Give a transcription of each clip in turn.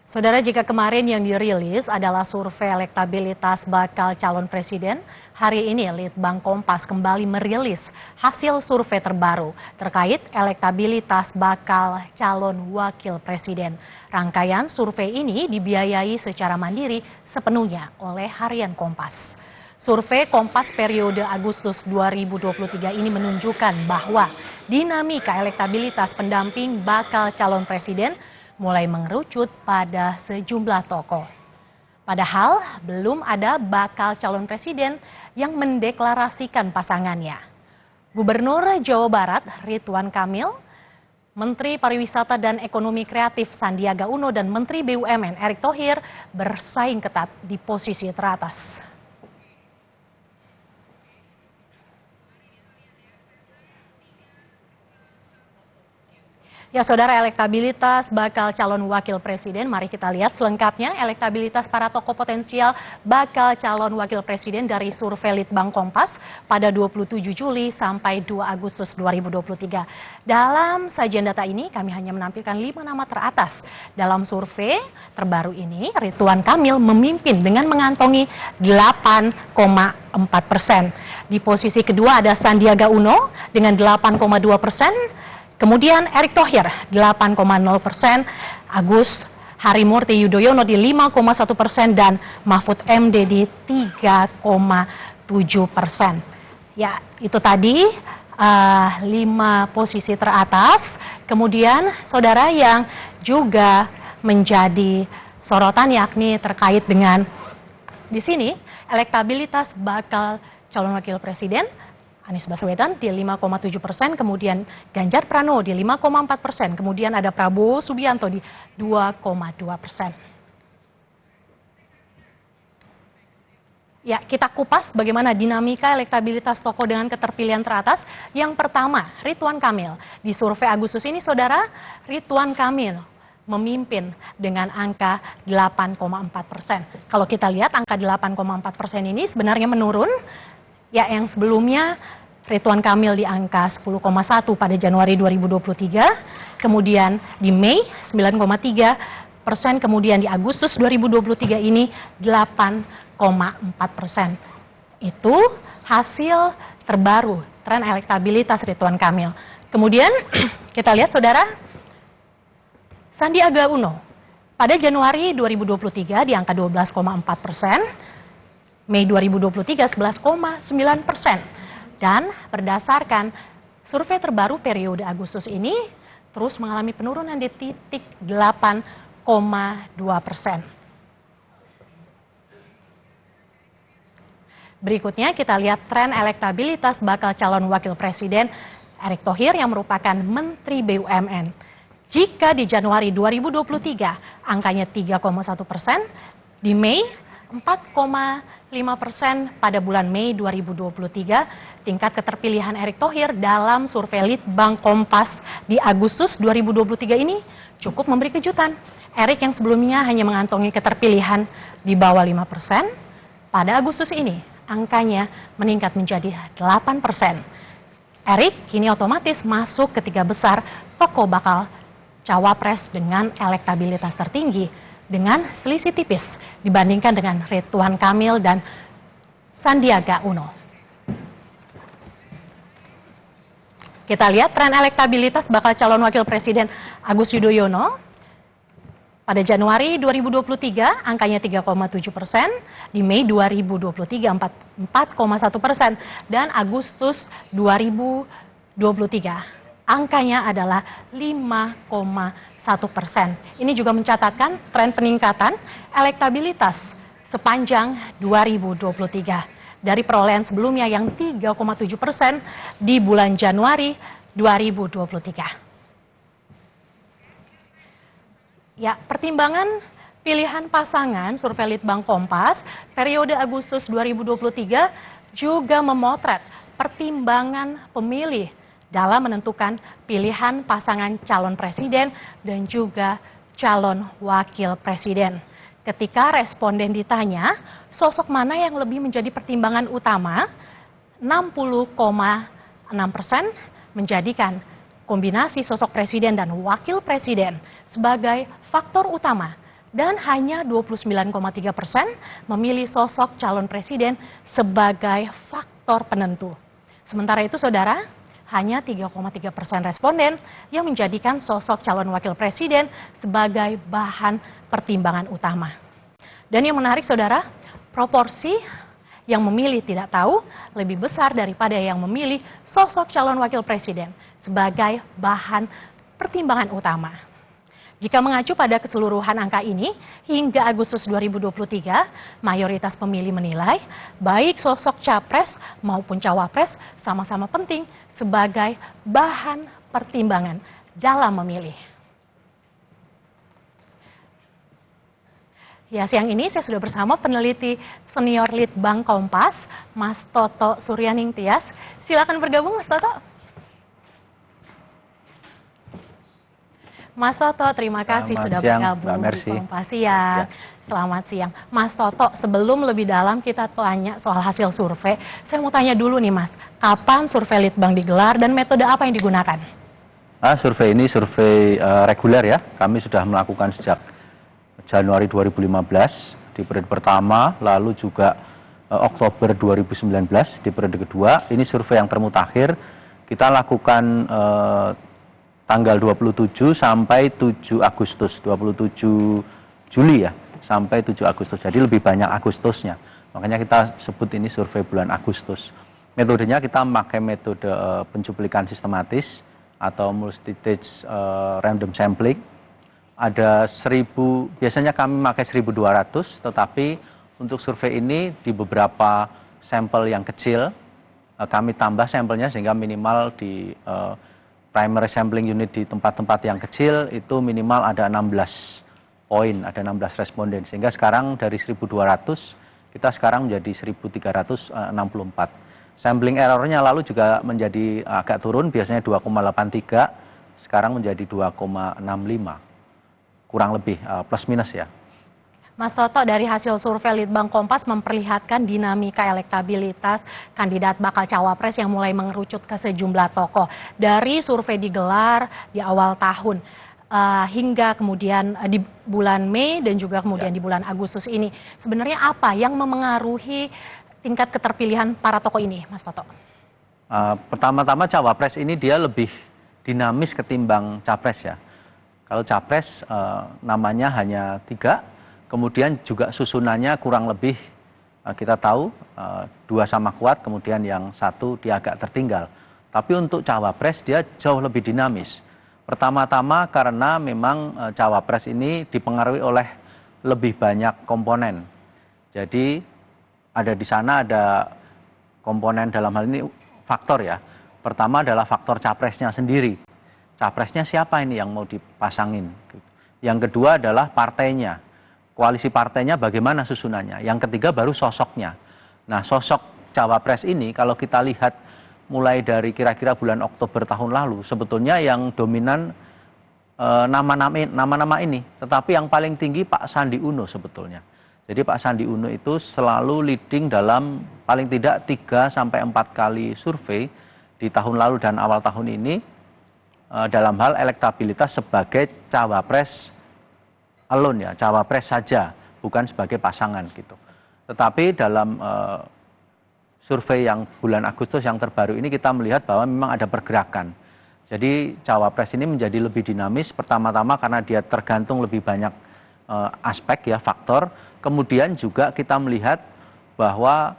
Saudara, jika kemarin yang dirilis adalah survei elektabilitas bakal calon presiden, hari ini Litbang Kompas kembali merilis hasil survei terbaru terkait elektabilitas bakal calon wakil presiden. Rangkaian survei ini dibiayai secara mandiri sepenuhnya oleh Harian Kompas. Survei Kompas periode Agustus 2023 ini menunjukkan bahwa dinamika elektabilitas pendamping bakal calon presiden mulai mengerucut pada sejumlah tokoh. Padahal belum ada bakal calon presiden yang mendeklarasikan pasangannya. Gubernur Jawa Barat Ridwan Kamil, Menteri Pariwisata dan Ekonomi Kreatif Sandiaga Uno, dan Menteri BUMN Erick Thohir bersaing ketat di posisi teratas. Ya, saudara, elektabilitas bakal calon wakil presiden, mari kita lihat selengkapnya elektabilitas para tokoh potensial bakal calon wakil presiden dari survei Litbang Kompas pada 27 Juli sampai 2 Agustus 2023. Dalam sajian data ini kami hanya menampilkan 5 nama teratas. Dalam survei terbaru ini, Ridwan Kamil memimpin dengan mengantongi 8,4%. Di posisi kedua ada Sandiaga Uno dengan 8,2%. Kemudian Erick Thohir 8,0%, Agus Harimurti Yudhoyono di 5,1% dan Mahfud MD di 3,7%. Ya, itu tadi 5 posisi teratas. Kemudian saudara yang juga menjadi sorotan yakni terkait dengan di sini elektabilitas bakal calon wakil presiden Anies Baswedan di 5,7%, kemudian Ganjar Pranowo di 5,4%, kemudian ada Prabowo Subianto di 2,2%. Ya, kita kupas bagaimana dinamika elektabilitas tokoh dengan keterpilihan teratas. Yang pertama, Ridwan Kamil. Di survei Agustus ini, saudara, Ridwan Kamil memimpin dengan angka 8,4%. Kalau kita lihat angka 8,4% ini sebenarnya menurun. Ya, yang sebelumnya Ridwan Kamil di angka 10,1 pada Januari 2023, kemudian di Mei 9,3%, kemudian di Agustus 2023 ini 8,4%. Itu hasil terbaru tren elektabilitas Ridwan Kamil. Kemudian kita lihat saudara, Sandiaga Uno pada Januari 2023 di angka 12,4%. Mei 2023 11,9%. Dan berdasarkan survei terbaru periode Agustus ini terus mengalami penurunan di titik 8,2%. Berikutnya kita lihat tren elektabilitas bakal calon wakil presiden Erick Thohir yang merupakan Menteri BUMN. Jika di Januari 2023 angkanya 3,1%, di Mei 4,5%, pada bulan Mei 2023, tingkat keterpilihan Erick Thohir dalam survei Litbang Kompas di Agustus 2023 ini cukup memberi kejutan. Erick yang sebelumnya hanya mengantongi keterpilihan di bawah 5%, pada Agustus ini angkanya meningkat menjadi 8%. Erick kini otomatis masuk ke 3 besar tokoh bakal cawapres dengan elektabilitas tertinggi, dengan selisih tipis dibandingkan dengan Ridwan Kamil dan Sandiaga Uno. Kita lihat tren elektabilitas bakal calon wakil presiden Agus Yudhoyono. Pada Januari 2023 angkanya 3,7%, di Mei 2023 4,1%, dan Agustus 2023 angkanya adalah 5,1%. Ini juga mencatatkan tren peningkatan elektabilitas sepanjang 2023 dari perolehan sebelumnya yang 3,7% di bulan Januari 2023. Ya, pertimbangan pilihan pasangan survei Litbang Kompas periode Agustus 2023 juga memotret pertimbangan pemilih dalam menentukan pilihan pasangan calon presiden dan juga calon wakil presiden. Ketika responden ditanya sosok mana yang lebih menjadi pertimbangan utama, 60,6% menjadikan kombinasi sosok presiden dan wakil presiden sebagai faktor utama Dan hanya 29,3% memilih sosok calon presiden sebagai faktor penentu. Sementara itu, saudara, hanya 3,3% responden yang menjadikan sosok calon wakil presiden sebagai bahan pertimbangan utama. Dan yang menarik, saudara, proporsi yang memilih tidak tahu lebih besar daripada yang memilih sosok calon wakil presiden sebagai bahan pertimbangan utama. Jika mengacu pada keseluruhan angka ini, hingga Agustus 2023, mayoritas pemilih menilai baik sosok capres maupun cawapres sama-sama penting sebagai bahan pertimbangan dalam memilih. Ya, siang ini saya sudah bersama peneliti senior Litbang Kompas, Mas Toto Suryaning Tias. Silakan bergabung, Mas Toto. Mas Toto, terima kasih sudah bergabung di Kompas Siang. Selamat siang. Mas Toto, sebelum lebih dalam kita tanya soal hasil survei, saya mau tanya dulu nih Mas, kapan survei Litbang digelar dan metode apa yang digunakan? Survei ini survei reguler ya, kami sudah melakukan sejak Januari 2015 di periode pertama, lalu juga Oktober 2019 di periode kedua. Ini survei yang termutakhir, kita lakukan tanggal 27 sampai 7 Agustus, 27 Juli ya, sampai 7 Agustus. Jadi lebih banyak Agustusnya. Makanya kita sebut ini survei bulan Agustus. Metodenya kita memakai metode pencuplikan sistematis atau multi-stage random sampling. Ada 1000, biasanya kami memakai 1200, tetapi untuk survei ini di beberapa sampel yang kecil, kami tambah sampelnya sehingga minimal di primary sampling unit di tempat-tempat yang kecil itu minimal ada 16 poin, ada 16 responden. Sehingga sekarang dari 1200 kita sekarang menjadi 1364. Sampling errornya lalu juga menjadi agak turun, biasanya 2,83, sekarang menjadi 2,65. Kurang lebih plus minus ya. Mas Toto, dari hasil survei Litbang Kompas memperlihatkan dinamika elektabilitas kandidat bakal cawapres yang mulai mengerucut ke sejumlah tokoh. Dari survei digelar di awal tahun hingga kemudian di bulan Mei dan juga kemudian di bulan Agustus ini. Sebenarnya apa yang memengaruhi tingkat keterpilihan para tokoh ini, Mas Toto? Pertama-tama cawapres ini dia lebih dinamis ketimbang capres ya. Kalau capres namanya hanya 3. Kemudian juga susunannya kurang lebih kita tahu 2 sama kuat, kemudian yang 1 dia agak tertinggal. Tapi untuk cawapres dia jauh lebih dinamis. Pertama-tama karena memang cawapres ini dipengaruhi oleh lebih banyak komponen. Jadi ada di sana ada komponen dalam hal ini faktor ya. Pertama adalah faktor capresnya sendiri. Capresnya siapa ini yang mau dipasangin. Yang kedua adalah partainya. Koalisi partainya bagaimana susunannya. Yang ketiga baru sosoknya. Nah, sosok cawapres ini kalau kita lihat mulai dari kira-kira bulan Oktober tahun lalu, sebetulnya yang dominan nama-nama ini. Tetapi yang paling tinggi Pak Sandi Uno sebetulnya. Jadi Pak Sandi Uno itu selalu leading dalam paling tidak 3 sampai 4 kali survei di tahun lalu dan awal tahun ini dalam hal elektabilitas sebagai cawapres alone ya, cawapres saja, bukan sebagai pasangan gitu. Tetapi dalam survei yang bulan Agustus yang terbaru ini kita melihat bahwa memang ada pergerakan. Jadi cawapres ini menjadi lebih dinamis, pertama-tama karena dia tergantung lebih banyak aspek ya, faktor. Kemudian juga kita melihat bahwa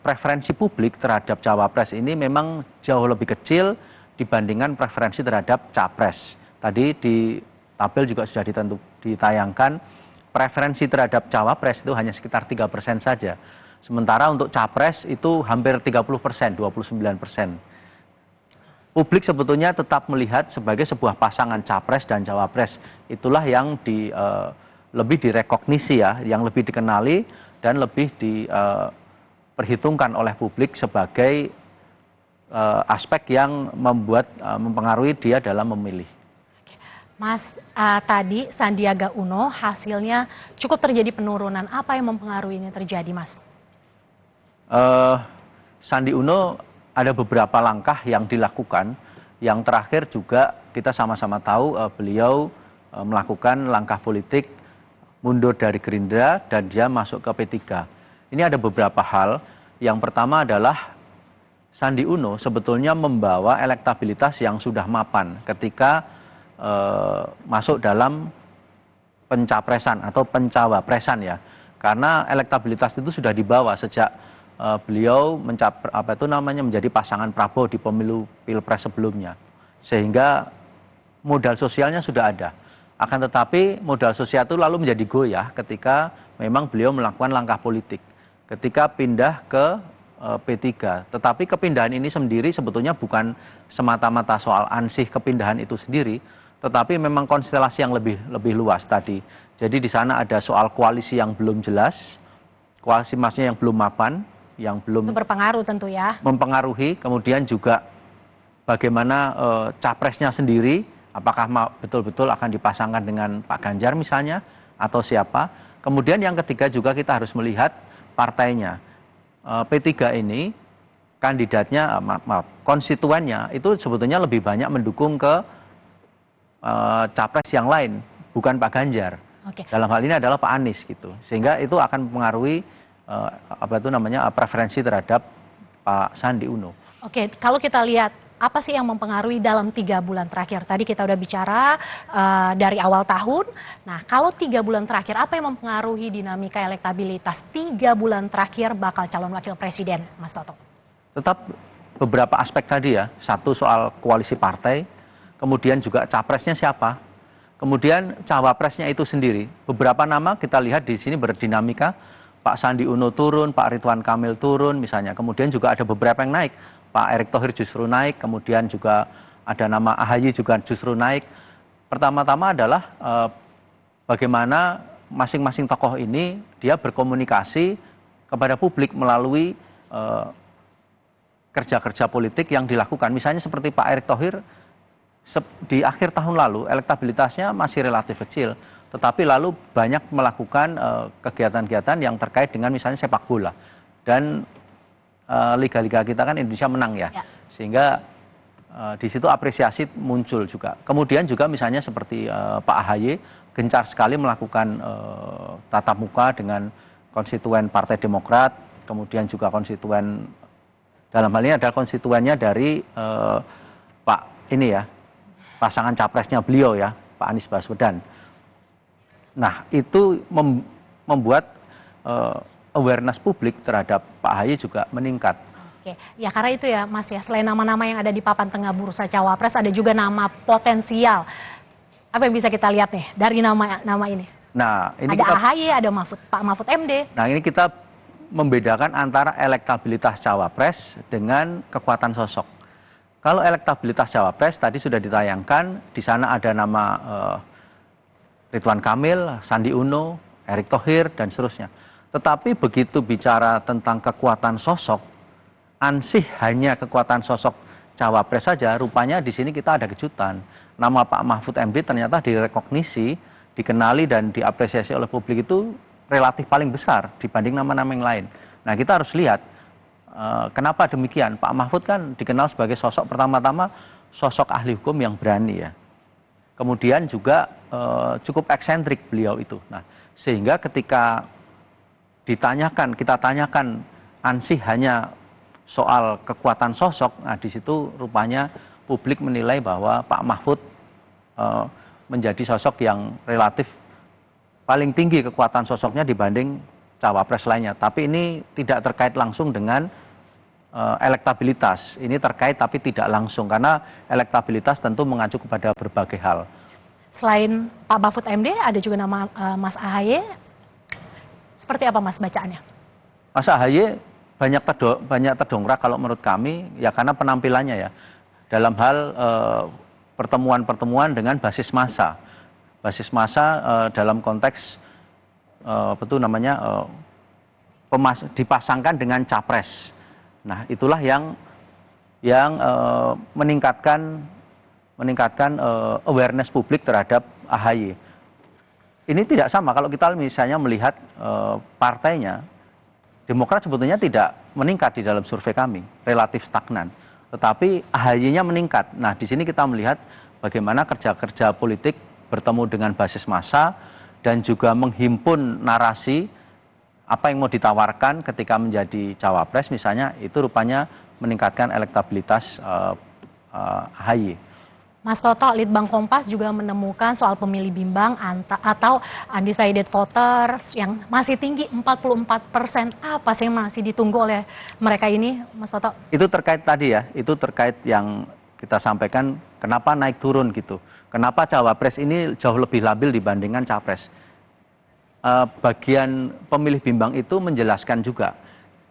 preferensi publik terhadap cawapres ini memang jauh lebih kecil dibandingkan preferensi terhadap capres. Tadi di tabel juga sudah ditayangkan, preferensi terhadap cawapres itu hanya sekitar 3% saja. Sementara untuk capres itu hampir 30%, 29%. Publik sebetulnya tetap melihat sebagai sebuah pasangan capres dan cawapres. Itulah yang lebih direkognisi ya, yang lebih dikenali dan lebih diperhitungkan oleh publik sebagai aspek yang mempengaruhi dia dalam memilih. Mas, tadi Sandiaga Uno hasilnya cukup terjadi penurunan. Apa yang mempengaruhi ini terjadi, Mas? Sandi Uno ada beberapa langkah yang dilakukan. Yang terakhir juga kita sama-sama tahu beliau melakukan langkah politik mundur dari Gerindra dan dia masuk ke P3. Ini ada beberapa hal. Yang pertama adalah Sandi Uno sebetulnya membawa elektabilitas yang sudah mapan ketika masuk dalam pencapresan atau pencawapresan ya. Karena elektabilitas itu sudah dibawa sejak beliau menjadi pasangan Prabowo di pemilu Pilpres sebelumnya. Sehingga modal sosialnya sudah ada. Akan tetapi modal sosial itu lalu menjadi goyah ketika memang beliau melakukan langkah politik. Ketika pindah ke P3. Tetapi kepindahan ini sendiri sebetulnya bukan semata-mata soal ansih kepindahan itu sendiri, tetapi memang konstelasi yang lebih luas tadi. Jadi di sana ada soal koalisi yang belum jelas, koalisi maksudnya yang belum mapan, yang belum berpengaruh tentu ya. Mempengaruhi, kemudian juga bagaimana capresnya sendiri, apakah betul-betul akan dipasangkan dengan Pak Ganjar misalnya, atau siapa. Kemudian yang ketiga juga kita harus melihat partainya. P3 ini kandidatnya, konstituennya itu sebetulnya lebih banyak mendukung ke capres yang lain, bukan Pak Ganjar. Oke. Dalam hal ini adalah Pak Anies gitu. Sehingga itu akan mempengaruhi preferensi terhadap Pak Sandi Uno. Oke, kalau kita lihat apa sih yang mempengaruhi dalam 3 bulan terakhir? Tadi kita udah bicara dari awal tahun. Nah, kalau 3 bulan terakhir, apa yang mempengaruhi dinamika elektabilitas 3 bulan terakhir bakal calon wakil presiden, Mas Toto? Tetap beberapa aspek tadi ya. Satu soal koalisi partai, kemudian juga capresnya siapa, kemudian cawapresnya itu sendiri. Beberapa nama kita lihat di sini berdinamika. Pak Sandi Uno turun, Pak Ridwan Kamil turun misalnya. Kemudian juga ada beberapa yang naik. Pak Erick Thohir justru naik, kemudian juga ada nama AHY juga justru naik. Pertama-tama adalah bagaimana masing-masing tokoh ini dia berkomunikasi kepada publik melalui kerja-kerja politik yang dilakukan. Misalnya seperti Pak Erick Thohir di akhir tahun lalu elektabilitasnya masih relatif kecil, tetapi lalu banyak melakukan kegiatan-kegiatan yang terkait dengan misalnya sepak bola. Dan liga-liga kita kan Indonesia menang ya. Sehingga di situ apresiasi muncul juga. Kemudian juga misalnya seperti Pak AHY gencar sekali melakukan tatap muka dengan konstituen Partai Demokrat, kemudian juga konstituen, dalam hal ini adalah konstituennya dari Pak ini ya, pasangan capresnya beliau ya, Pak Anies Baswedan. Nah, itu membuat awareness publik terhadap Pak AHY juga meningkat. Oke, ya karena itu ya Mas ya, selain nama-nama yang ada di papan tengah bursa cawapres, ada juga nama potensial. Apa yang bisa kita lihat nih dari nama ini? Nah, ini ada AHY, ada Pak Mahfud MD. Nah, ini kita membedakan antara elektabilitas cawapres dengan kekuatan sosok. Kalau elektabilitas cawapres tadi sudah ditayangkan, di sana ada nama Ridwan Kamil, Sandi Uno, Erick Thohir, dan seterusnya. Tetapi begitu bicara tentang kekuatan sosok, ansih hanya kekuatan sosok cawapres saja, rupanya di sini kita ada kejutan. Nama Pak Mahfud MD ternyata direkognisi, dikenali dan diapresiasi oleh publik itu relatif paling besar dibanding nama-nama yang lain. Nah, kita harus lihat kenapa demikian. Pak Mahfud kan dikenal sebagai sosok pertama-tama sosok ahli hukum yang berani ya. Kemudian juga cukup eksentrik beliau itu. Nah, sehingga ketika kita tanyakan ansih hanya soal kekuatan sosok, nah di situ rupanya publik menilai bahwa Pak Mahfud menjadi sosok yang relatif paling tinggi kekuatan sosoknya dibanding cawapres lainnya. Tapi ini tidak terkait langsung dengan elektabilitas. Ini terkait tapi tidak langsung, karena elektabilitas tentu mengacu kepada berbagai hal. Selain Pak Mahfud MD, ada juga nama Mas AHY. Seperti apa Mas bacaannya? Mas AHY banyak terdongkrak kalau menurut kami, ya karena penampilannya ya. Dalam hal pertemuan-pertemuan dengan basis massa. Basis massa dalam konteks dipasangkan dengan capres. Nah, itulah yang meningkatkan awareness publik terhadap AHY. Ini tidak sama kalau kita misalnya melihat partainya, Demokrat sebetulnya tidak meningkat di dalam survei kami, relatif stagnan. Tetapi AHY-nya meningkat. Nah, di sini kita melihat bagaimana kerja-kerja politik bertemu dengan basis massa dan juga menghimpun narasi apa yang mau ditawarkan ketika menjadi cawapres misalnya, itu rupanya meningkatkan elektabilitas AHY. Mas Toto, Litbang Kompas juga menemukan soal pemilih bimbang atau undecided voters yang masih tinggi 44%. Apa sih yang masih ditunggu oleh mereka ini, Mas Toto? Itu terkait tadi ya, itu terkait yang kita sampaikan kenapa naik turun gitu. Kenapa cawapres ini jauh lebih labil dibandingkan capres. Bagian pemilih bimbang itu menjelaskan juga.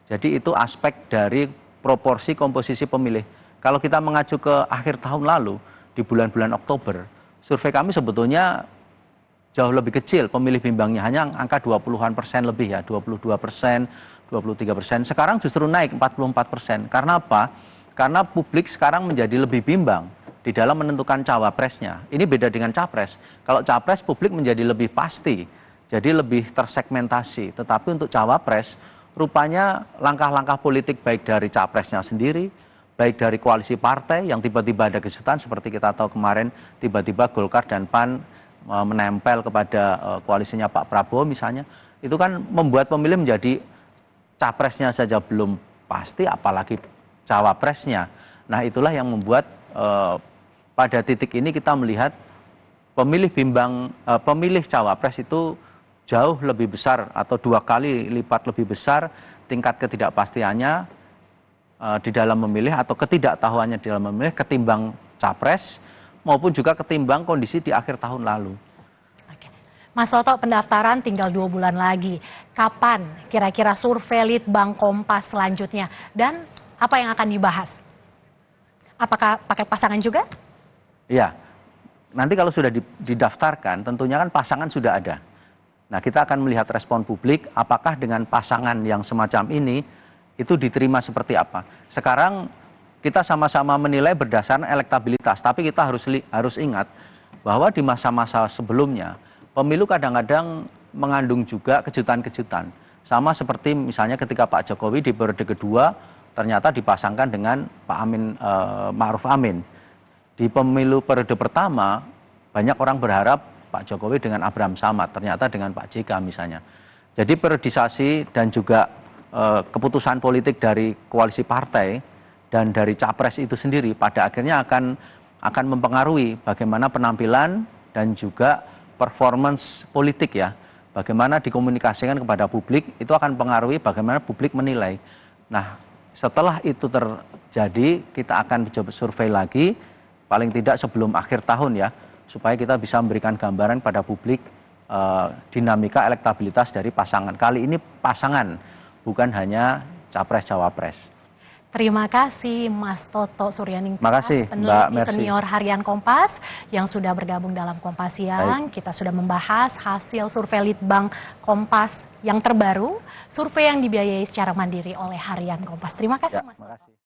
Jadi itu aspek dari proporsi komposisi pemilih. Kalau kita mengacu ke akhir tahun lalu, di bulan-bulan Oktober, survei kami sebetulnya jauh lebih kecil pemilih bimbangnya, hanya angka 20-an% lebih ya, 22%, 23%. Sekarang justru naik 44%. Karena apa? Karena publik sekarang menjadi lebih bimbang di dalam menentukan cawapresnya. Ini beda dengan capres. Kalau capres publik menjadi lebih pasti, jadi lebih tersegmentasi. Tetapi untuk cawapres, rupanya langkah-langkah politik baik dari capresnya sendiri, baik dari koalisi partai yang tiba-tiba ada kejutan seperti kita tahu kemarin tiba-tiba Golkar dan PAN menempel kepada koalisinya Pak Prabowo misalnya, itu kan membuat pemilih menjadi capresnya saja belum pasti apalagi cawapresnya. Nah itulah yang membuat pada titik ini kita melihat pemilih bimbang, pemilih cawapres itu jauh lebih besar atau 2 kali lipat lebih besar tingkat ketidakpastiannya di dalam memilih atau ketidaktahuannya di dalam memilih ketimbang capres maupun juga ketimbang kondisi di akhir tahun lalu. Oke. Mas Toto, pendaftaran tinggal 2 bulan lagi. Kapan kira-kira survei Litbang Kompas selanjutnya? Dan apa yang akan dibahas? Apakah pakai pasangan juga? Iya, nanti kalau sudah didaftarkan tentunya kan pasangan sudah ada. Nah kita akan melihat respon publik apakah dengan pasangan yang semacam ini itu diterima seperti apa. Sekarang kita sama-sama menilai berdasarkan elektabilitas, tapi kita harus ingat bahwa di masa-masa sebelumnya pemilu kadang-kadang mengandung juga kejutan-kejutan. Sama seperti misalnya ketika Pak Jokowi di periode kedua ternyata dipasangkan dengan Pak Ma'ruf Amin. Di pemilu periode pertama banyak orang berharap Pak Jokowi dengan Abraham Samad, ternyata dengan Pak JK misalnya. Jadi periodisasi dan juga keputusan politik dari koalisi partai dan dari capres itu sendiri pada akhirnya akan mempengaruhi bagaimana penampilan dan juga performance politik ya. Bagaimana dikomunikasikan kepada publik itu akan mempengaruhi bagaimana publik menilai. Nah setelah itu terjadi kita akan coba survei lagi paling tidak sebelum akhir tahun ya, supaya kita bisa memberikan gambaran pada publik dinamika elektabilitas dari pasangan. Kali ini pasangan, bukan hanya capres-cawapres. Terima kasih Mas Toto Suryaningtyas, peneliti senior harian Kompas yang sudah bergabung dalam Kompas Siang. Kita sudah membahas hasil survei Litbang Kompas yang terbaru, survei yang dibiayai secara mandiri oleh harian Kompas. Terima kasih Mas Toto.